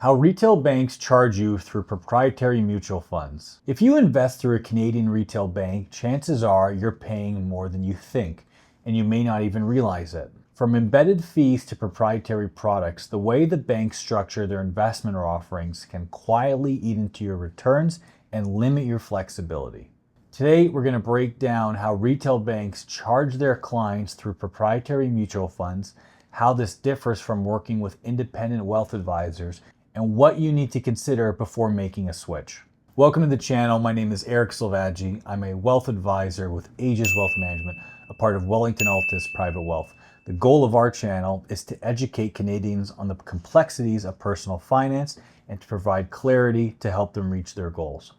How retail banks charge you through proprietary mutual funds. If you invest through a Canadian retail bank, chances are you're paying more than you think, and you may not even realize it. From embedded fees to proprietary products, the way the banks structure their investment offerings can quietly eat into your returns and limit your flexibility. Today, we're going to break down how retail banks charge their clients through proprietary mutual funds, how this differs from working with independent wealth advisors, and what you need to consider before making a switch. Welcome to the channel. My name is Eric Silvaggi. I'm a wealth advisor with Aegis Wealth Management, a part of Wellington Altus Private Wealth. The goal of our channel is to educate Canadians on the complexities of personal finance and to provide clarity to help them reach their goals.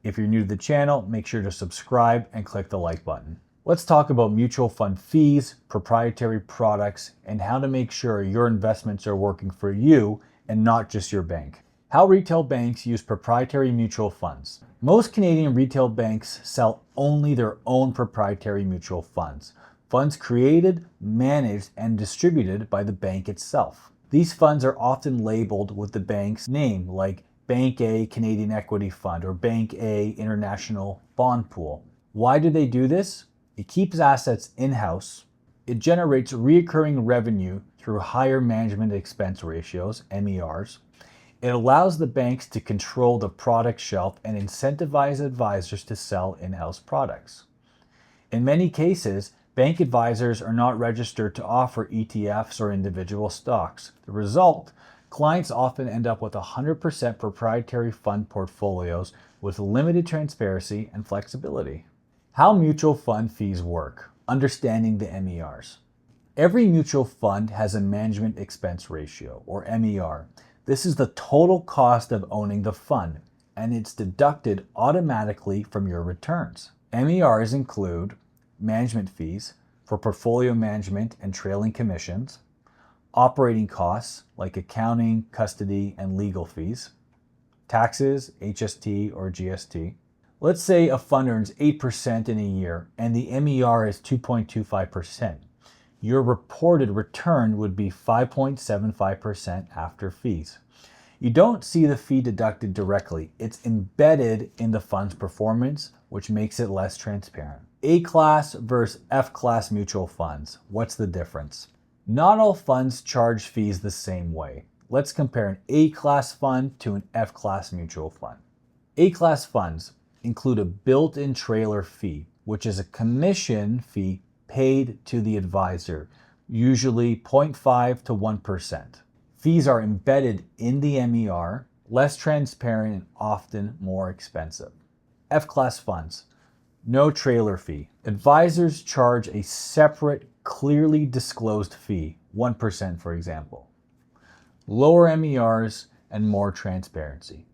If you're new to the channel, make sure to subscribe and click the like button. Let's talk about mutual fund fees, proprietary products, and how to make sure your investments are working for you and not just your bank. How retail banks use proprietary mutual funds. Most Canadian retail banks sell only their own proprietary mutual funds. Funds created, managed, and distributed by the bank itself. These funds are often labeled with the bank's name, like Bank A Canadian Equity Fund or Bank A International Bond Pool. Why do they do this? It keeps assets in-house. It generates recurring revenue through higher management expense ratios, MERs. It allows the banks to control the product shelf and incentivize advisors to sell in-house products. In many cases, bank advisors are not registered to offer ETFs or individual stocks. The result, clients often end up with 100% proprietary fund portfolios with limited transparency and flexibility. How mutual fund fees work. Understanding the MERs. Every mutual fund has a management expense ratio, or MER. This is the total cost of owning the fund, and it's deducted automatically from your returns. MERs include management fees for portfolio management and trailing commissions, operating costs like accounting, custody, and legal fees, taxes, HST or GST. Let's say a fund earns 8% in a year and the MER is 2.25%. Your reported return would be 5.75% after fees. You don't see the fee deducted directly. It's embedded in the fund's performance, which makes it less transparent. A-class versus F-class mutual funds. What's the difference? Not all funds charge fees the same way. Let's compare an A-class fund to an F-class mutual fund. A-class funds include a built-in trailer fee, which is a commission fee paid to the advisor, usually 0.5 to 1%. Fees are embedded in the MER, less transparent and often more expensive. F-class funds, no trailer fee. Advisors charge a separate, clearly disclosed fee, 1% for example. Lower MERs and more transparency.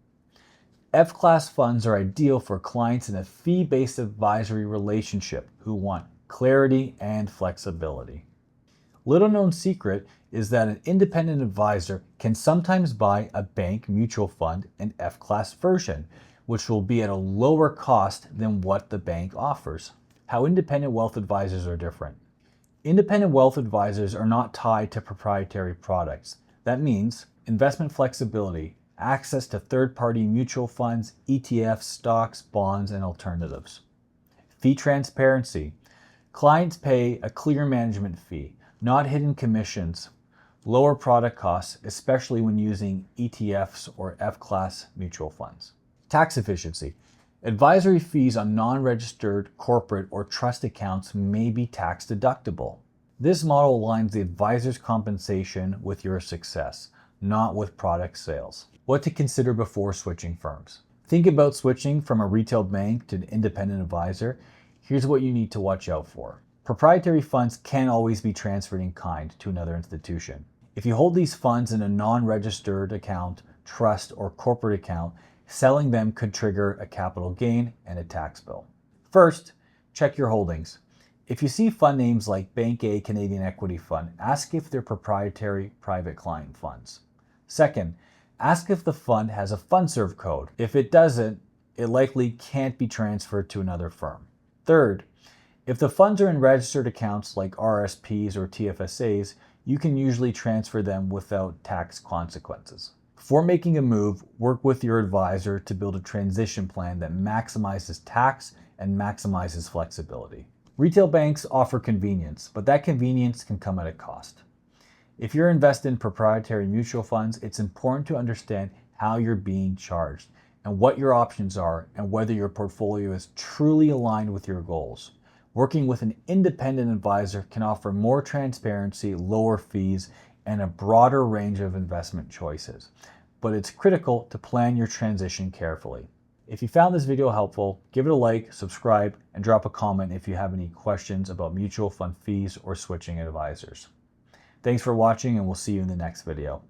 F-class funds are ideal for clients in a fee-based advisory relationship who want clarity and flexibility. Little known secret is that an independent advisor can sometimes buy a bank mutual fund, an F-class version, which will be at a lower cost than what the bank offers. How independent wealth advisors are different. Independent wealth advisors are not tied to proprietary products. That means investment flexibility, access to third-party mutual funds, ETFs, stocks, bonds, and alternatives. Fee transparency. Clients pay a clear management fee, not hidden commissions, lower product costs, especially when using ETFs or F-class mutual funds. Tax efficiency. Advisory fees on non-registered corporate or trust accounts may be tax deductible. This model aligns the advisor's compensation with your success, not with product sales. What to consider before switching firms. Think about switching from a retail bank to an independent advisor. Here's what you need to watch out for. Proprietary funds can't always be transferred in kind to another institution. If you hold these funds in a non-registered account, trust, or corporate account, selling them could trigger a capital gain and a tax bill. First, check your holdings. If you see fund names like Bank A Canadian Equity Fund, ask if they're proprietary private client funds. Second, ask if the fund has a FundServe code. If it doesn't, it likely can't be transferred to another firm. Third, if the funds are in registered accounts like RSPs or TFSAs, you can usually transfer them without tax consequences. Before making a move, work with your advisor to build a transition plan that maximizes tax and maximizes flexibility. Retail banks offer convenience, but that convenience can come at a cost. If you're invested in proprietary mutual funds, it's important to understand how you're being charged and what your options are and whether your portfolio is truly aligned with your goals. Working with an independent advisor can offer more transparency, lower fees, and a broader range of investment choices. But it's critical to plan your transition carefully. If you found this video helpful, give it a like, subscribe, and drop a comment if you have any questions about mutual fund fees or switching advisors. Thanks for watching, and we'll see you in the next video.